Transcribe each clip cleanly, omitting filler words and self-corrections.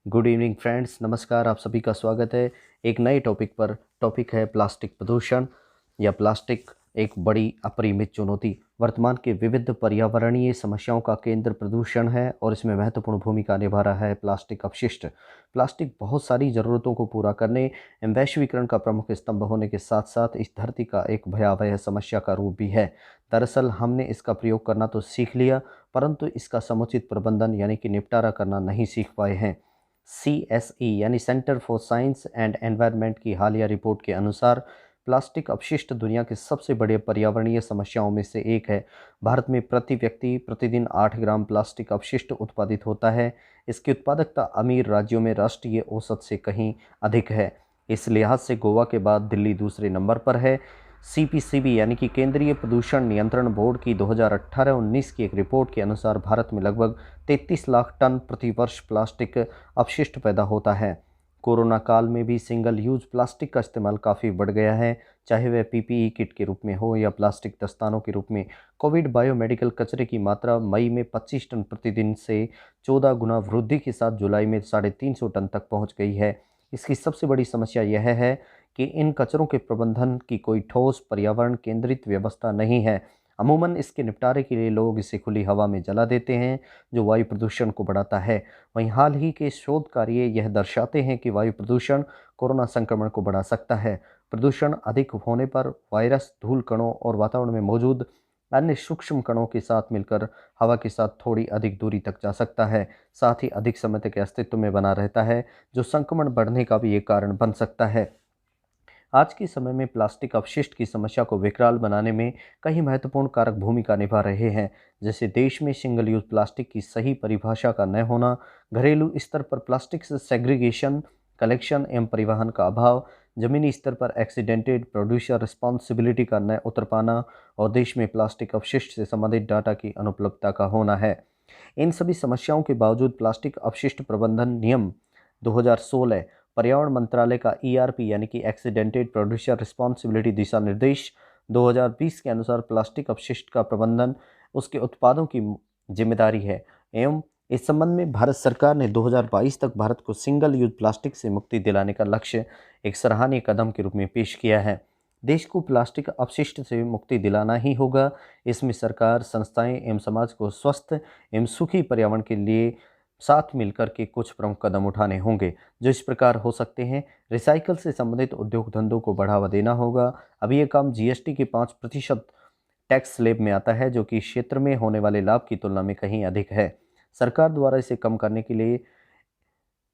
Good evening friends, नमस्कार। आप सभी का स्वागत है एक नए टॉपिक पर। टॉपिक है प्लास्टिक प्रदूषण या प्लास्टिक एक बड़ी अपरिमित चुनौती। वर्तमान के विविध पर्यावरणीय समस्याओं का केंद्र प्रदूषण है और इसमें महत्वपूर्ण भूमिका निभा रहा है प्लास्टिक अपशिष्ट। प्लास्टिक बहुत सारी ज़रूरतों को पूरा करने एवं वैश्वीकरण का प्रमुख स्तंभ होने के साथ साथ इस धरती का एक भयावह समस्या का रूप भी है। दरअसल हमने इसका प्रयोग करना तो सीख लिया, परंतु इसका समुचित प्रबंधन यानी कि निपटारा करना नहीं सीख पाए हैं। CSE यानी centre for science and environment की हालिया रिपोर्ट के अनुसार प्लास्टिक अपशिष्ट दुनिया के सबसे बड़े पर्यावरणीय समस्याओं में से एक है। भारत में प्रति व्यक्ति प्रतिदिन 8 ग्राम प्लास्टिक अपशिष्ट उत्पादित होता है। इसकी उत्पादकता अमीर राज्यों में राष्ट्रीय औसत से कहीं अधिक है। इस लिहाज से गोवा के बाद दिल्ली दूसरे नंबर पर है। CPCB यानी कि केंद्रीय प्रदूषण नियंत्रण बोर्ड की 2018-19 की एक रिपोर्ट के अनुसार भारत में लगभग 33 लाख टन प्रति वर्ष प्लास्टिक अपशिष्ट पैदा होता है। कोरोना काल में भी सिंगल यूज प्लास्टिक का इस्तेमाल काफ़ी बढ़ गया है, चाहे वह PPE किट के रूप में हो या प्लास्टिक दस्तानों के रूप में। कोविड बायोमेडिकल कचरे की मात्रा मई में 25 टन प्रतिदिन से 14 गुना वृद्धि के साथ जुलाई में 350 टन तक पहुंच गई है। इसकी सबसे बड़ी समस्या यह है कि इन कचरों के प्रबंधन की कोई ठोस पर्यावरण केंद्रित व्यवस्था नहीं है। अमूमन इसके निपटारे के लिए लोग इसे खुली हवा में जला देते हैं, जो वायु प्रदूषण को बढ़ाता है। वहीं हाल ही के शोध कार्य यह दर्शाते हैं कि वायु प्रदूषण कोरोना संक्रमण को बढ़ा सकता है। प्रदूषण अधिक होने पर वायरस धूल कणों और वातावरण में मौजूद अन्य सूक्ष्म कणों के साथ मिलकर हवा के साथ थोड़ी अधिक दूरी तक जा सकता है, साथ ही अधिक समय तक अस्तित्व में बना रहता है, जो संक्रमण बढ़ने का भी एक कारण बन सकता है। आज के समय में प्लास्टिक अपशिष्ट की समस्या को विकराल बनाने में कई महत्वपूर्ण कारक भूमिका निभा रहे हैं, जैसे देश में सिंगल यूज प्लास्टिक की सही परिभाषा का न होना, घरेलू स्तर पर प्लास्टिक से सेग्रीगेशन, कलेक्शन एवं परिवहन का अभाव, जमीनी स्तर पर एक्सीडेंटेड प्रोड्यूसर रिस्पॉन्सिबिलिटी का न उतर पाना और देश में प्लास्टिक अपशिष्ट से संबंधित डाटा की अनुपलब्धता का होना है। इन सभी समस्याओं के बावजूद प्लास्टिक अपशिष्ट प्रबंधन नियम 2016, पर्यावरण मंत्रालय का ERP यानी कि एक्सीडेंटेड प्रोड्यूसर रिस्पॉन्सिबिलिटी दिशा निर्देश 2020 के अनुसार प्लास्टिक अपशिष्ट का प्रबंधन उसके उत्पादों की जिम्मेदारी है एवं इस संबंध में भारत सरकार ने 2022 तक भारत को सिंगल यूज प्लास्टिक से मुक्ति दिलाने का लक्ष्य एक सराहनीय कदम के रूप में पेश किया है। देश को प्लास्टिक अपशिष्ट से मुक्ति दिलाना ही होगा। इसमें सरकार, संस्थाएं एवं समाज को स्वस्थ एवं सुखी पर्यावरण के लिए साथ मिलकर के कुछ प्रमुख कदम उठाने होंगे, जो इस प्रकार हो सकते हैं। रिसाइकल से संबंधित उद्योग धंधों को बढ़ावा देना होगा। अभी ये काम GST के 5% टैक्स स्लैब में आता है, जो कि क्षेत्र में होने वाले लाभ की तुलना में कहीं अधिक है। सरकार द्वारा इसे कम करने के लिए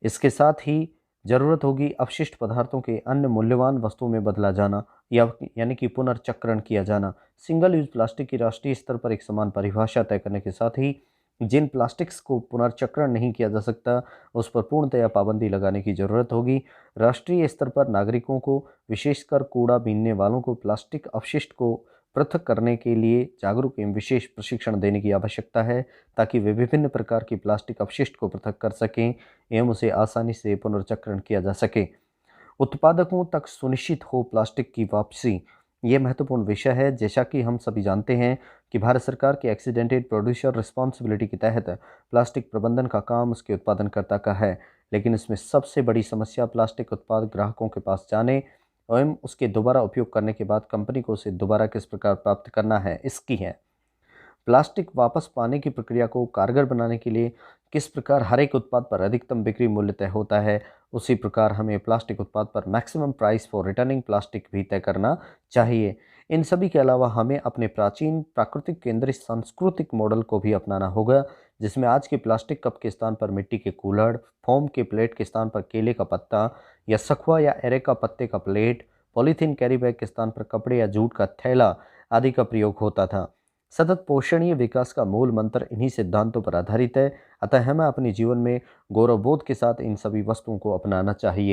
इसके साथ ही जरूरत होगी अपशिष्ट पदार्थों के अन्य मूल्यवान वस्तुओं में बदला जाना या यानी कि पुनर्चक्रण किया जाना। सिंगल यूज प्लास्टिक की राष्ट्रीय स्तर पर एक समान परिभाषा तय करने के साथ ही जिन प्लास्टिक्स को पुनर्चक्रण नहीं किया जा सकता, उस पर पूर्णतया पाबंदी लगाने की जरूरत होगी। राष्ट्रीय स्तर पर नागरिकों को, विशेषकर कूड़ा बीनने वालों को प्लास्टिक अपशिष्ट को पृथक करने के लिए जागरूक एवं विशेष प्रशिक्षण देने की आवश्यकता है, ताकि वे विभिन्न प्रकार की प्लास्टिक अपशिष्ट को पृथक कर सकें एवं उसे आसानी से पुनर्चक्रण किया जा सके। उत्पादकों तक सुनिश्चित हो प्लास्टिक की वापसी, ये महत्वपूर्ण विषय है। जैसा कि हम सभी जानते हैं कि भारत सरकार की एक्सीडेंटेड प्रोड्यूसर रिस्पॉन्सिबिलिटी के तहत प्लास्टिक प्रबंधन का काम उसके उत्पादनकर्ता का है, लेकिन इसमें सबसे बड़ी समस्या प्लास्टिक उत्पाद ग्राहकों के पास जाने एवं उसके दोबारा उपयोग करने के बाद कंपनी को उसे दोबारा किस प्रकार प्राप्त करना है, इसकी है। प्लास्टिक वापस पाने की प्रक्रिया को कारगर बनाने के लिए किस प्रकार हर एक उत्पाद पर अधिकतम बिक्री मूल्य तय होता है, उसी प्रकार हमें प्लास्टिक उत्पाद पर maximum price for returning plastic भी तय करना चाहिए। इन सभी के अलावा हमें अपने प्राचीन प्राकृतिक केंद्रित सांस्कृतिक मॉडल को भी अपनाना होगा, जिसमें आज के प्लास्टिक कप के स्थान पर मिट्टी के कूलर, फोम के प्लेट के स्थान पर केले का पत्ता या सखुआ या एरेका पत्ते का प्लेट, पॉलीथीन कैरी बैग के स्थान पर कपड़े या जूट का थैला आदि का प्रयोग होता था। सतत पोषणीय विकास का मूल मंत्र इन्हीं सिद्धांतों पर आधारित है, अतः हमें अपने जीवन में गौरवबोध के साथ इन सभी वस्तुओं को अपनाना चाहिए।